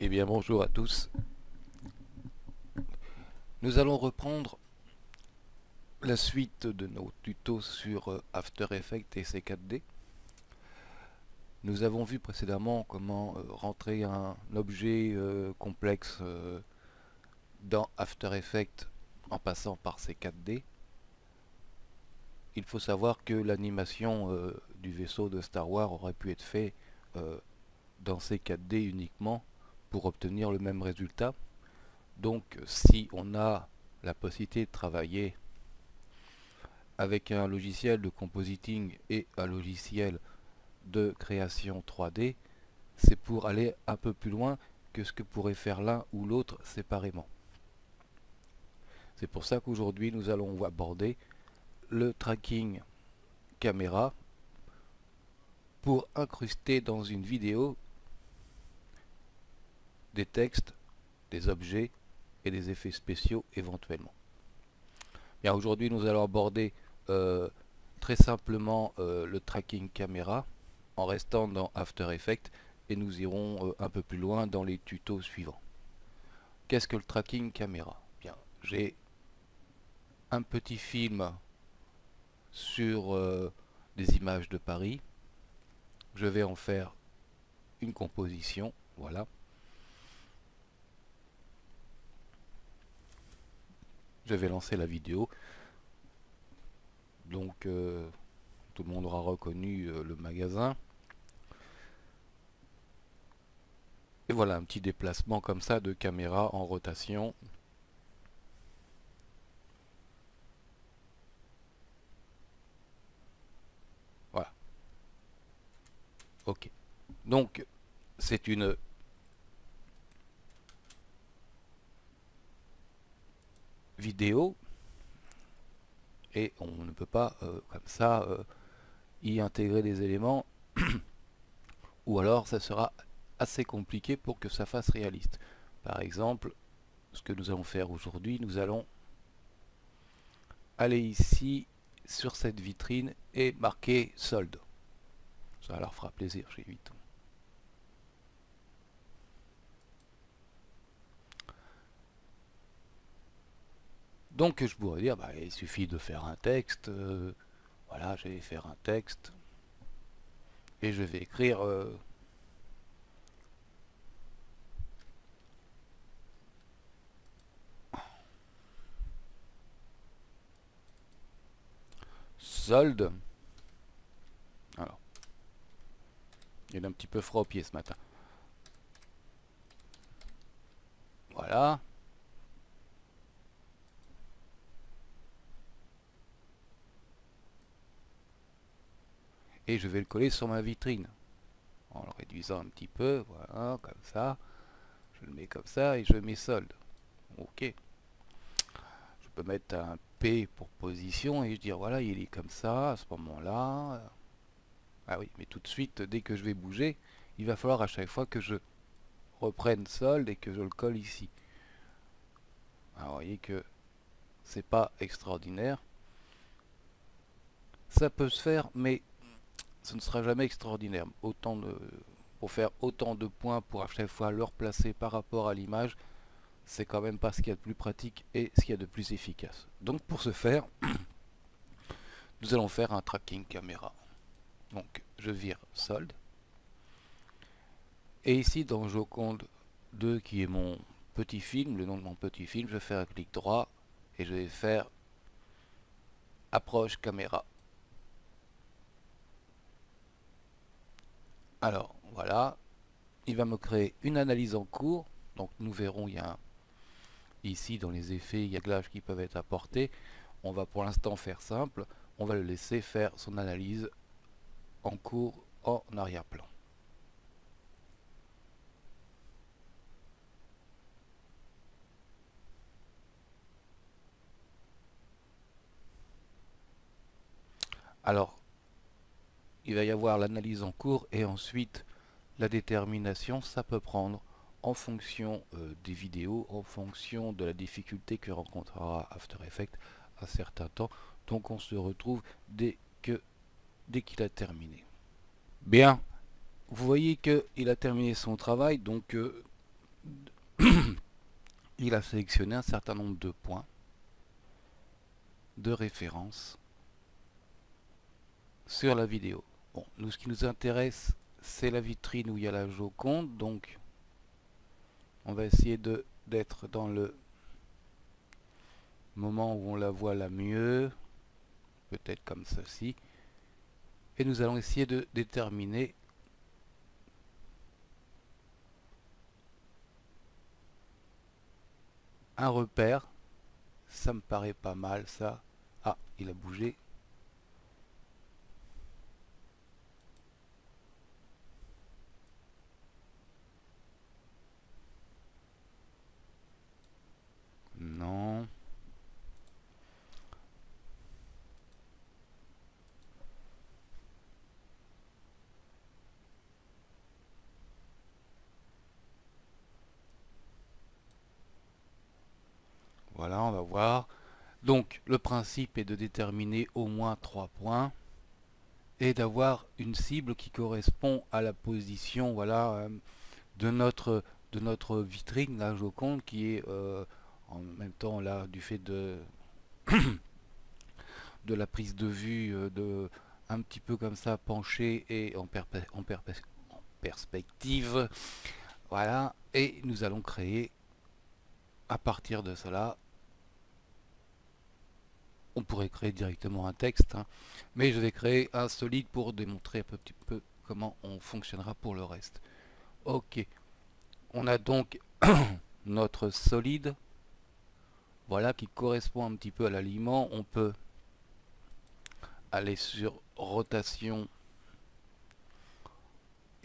Eh bien bonjour à tous. Nous allons reprendre la suite de nos tutos sur After Effects et C4D. Nous avons vu précédemment comment rentrer un objet complexe dans After Effects en passant par C4D. Il faut savoir que l'animation du vaisseau de Star Wars aurait pu être faite dans C4D uniquement pour obtenir le même résultat. Donc si on a la possibilité de travailler avec un logiciel de compositing et un logiciel de création 3D, c'est pour aller un peu plus loin que ce que pourrait faire l'un ou l'autre séparément. C'est pour ça qu'aujourd'hui nous allons aborder le tracking caméra pour incruster dans une vidéo des textes, des objets et des effets spéciaux éventuellement. Bien, aujourd'hui nous allons aborder très simplement le tracking caméra en restant dans After Effects et nous irons un peu plus loin dans les tutos suivants. Qu'est-ce que le tracking caméra? Bien, j'ai un petit film sur des images de Paris. Je vais en faire une composition, voilà. Je vais lancer la vidéo. Donc tout le monde aura reconnu le magasin. Et voilà un petit déplacement comme ça de caméra en rotation. Voilà. Ok. Donc c'est une vidéo et on ne peut pas comme ça y intégrer des éléments ou alors ça sera assez compliqué pour que ça fasse réaliste. Par exemple, ce que nous allons faire aujourd'hui, nous allons aller ici sur cette vitrine et marquer solde. Ça leur fera plaisir, j'évite. Donc je pourrais dire, il suffit de faire un texte. Voilà, je vais faire un texte et je vais écrire solde. Alors, il est un petit peu froid aux pieds ce matin. Voilà. Et je vais le coller sur ma vitrine. En le réduisant un petit peu, voilà, comme ça. Je le mets comme ça et je mets solde. Ok. Je peux mettre un P pour position et je dire voilà, il est comme ça à ce moment-là. Ah oui, mais tout de suite, dès que je vais bouger, il va falloir à chaque fois que je reprenne solde et que je le colle ici. Alors vous voyez que c'est pas extraordinaire. Ça peut se faire, mais ce ne sera jamais extraordinaire. Pour faire autant de points pour à chaque fois le replacer par rapport à l'image, c'est quand même pas ce qu'il y a de plus pratique et ce qu'il y a de plus efficace. Donc pour ce faire, nous allons faire un tracking caméra. Donc je vire solde. Et ici dans Joconde 2 qui est mon petit film, le nom de mon petit film, je vais faire un clic droit et je vais faire approche caméra. Alors voilà, il va me créer une analyse en cours. Donc nous verrons, ici dans les effets et réglages qui peuvent être apportés. On va pour l'instant faire simple, on va le laisser faire son analyse en cours en arrière-plan. Alors, il va y avoir l'analyse en cours et ensuite la détermination. Ça peut prendre en fonction des vidéos, en fonction de la difficulté que rencontrera After Effects à certains temps. Donc on se retrouve dès qu'il a terminé. Bien, vous voyez qu'il a terminé son travail, donc il a sélectionné un certain nombre de points de référence sur la vidéo. Bon, nous, ce qui nous intéresse, c'est la vitrine où il y a la Joconde, donc on va essayer d'être dans le moment où on la voit la mieux, peut-être comme ceci, et nous allons essayer de déterminer un repère. Ça me paraît pas mal ça. Ah, il a bougé. Non. Voilà, on va voir. Donc, le principe est de déterminer au moins 3 points et d'avoir une cible qui correspond à la position, voilà, de notre vitrine, la Joconde, qui est en même temps là du fait de la prise de vue un petit peu comme ça penchée et en perspective. Voilà, et nous allons créer à partir de cela, on pourrait créer directement un texte, hein, mais je vais créer un solide pour démontrer un petit peu comment on fonctionnera pour le reste. Ok, on a donc notre solide, voilà, qui correspond un petit peu à l'aliment. On peut aller sur rotation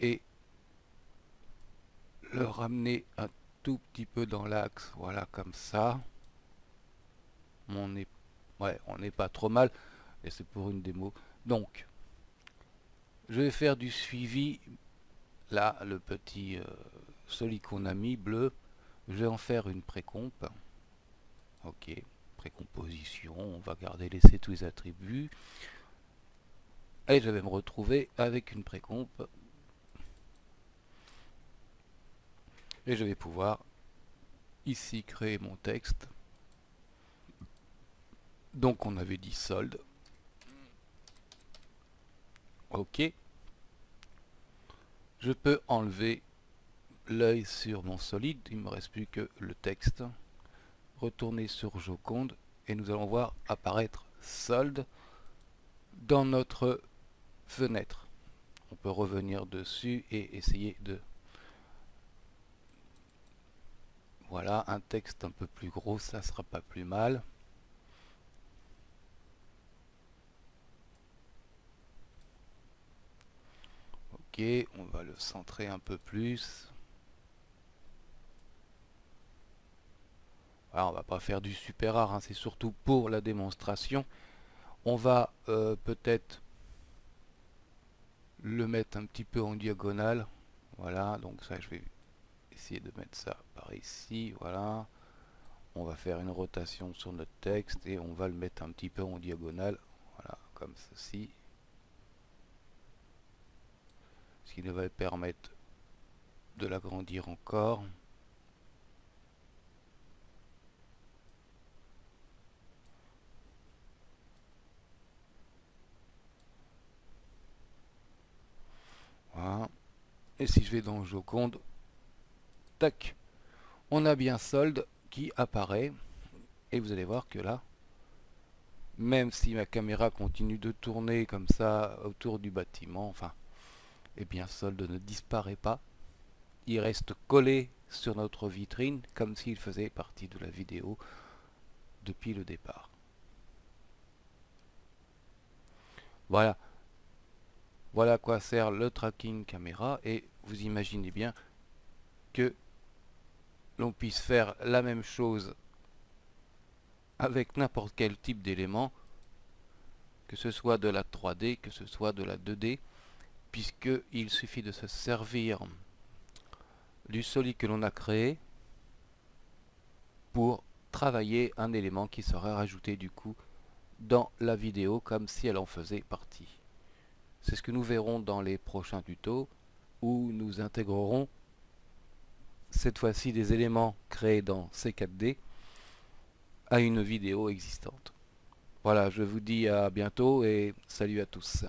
et le ramener un tout petit peu dans l'axe, voilà, comme ça. On est, ouais, on n'est pas trop mal, et c'est pour une démo. Donc, je vais faire du suivi. Là, le petit solide qu'on a mis, bleu, je vais en faire une précomp. Ok, précomposition, on va laisser tous les attributs. Et je vais me retrouver avec une précomp. Et je vais pouvoir ici créer mon texte. Donc on avait dit solde. Ok. Je peux enlever l'œil sur mon solide. Il ne me reste plus que le texte. Retourner sur Joconde. Et nous allons voir apparaître solde dans notre fenêtre. On peut revenir dessus et essayer de... Voilà, un texte un peu plus gros, ça sera pas plus mal. Ok, on va le centrer un peu plus. Alors, on va pas faire du super rare, hein, c'est surtout pour la démonstration. On va peut-être le mettre un petit peu en diagonale. Voilà, donc ça je vais essayer de mettre ça par ici. Voilà, on va faire une rotation sur notre texte et on va le mettre un petit peu en diagonale. Voilà, comme ceci. Ce qui nous va permettre de l'agrandir encore. Voilà. Et si je vais dans Joconde, tac, on a bien solde qui apparaît. Et vous allez voir que là, même si ma caméra continue de tourner comme ça autour du bâtiment, enfin, eh bien solde ne disparaît pas. Il reste collé sur notre vitrine comme s'il faisait partie de la vidéo depuis le départ. Voilà. Voilà à quoi sert le tracking caméra et vous imaginez bien que l'on puisse faire la même chose avec n'importe quel type d'élément, que ce soit de la 3D, que ce soit de la 2D, puisqu'il suffit de se servir du solide que l'on a créé pour travailler un élément qui sera rajouté du coup dans la vidéo comme si elle en faisait partie. C'est ce que nous verrons dans les prochains tutos où nous intégrerons cette fois-ci des éléments créés dans C4D à une vidéo existante. Voilà, je vous dis à bientôt et salut à tous.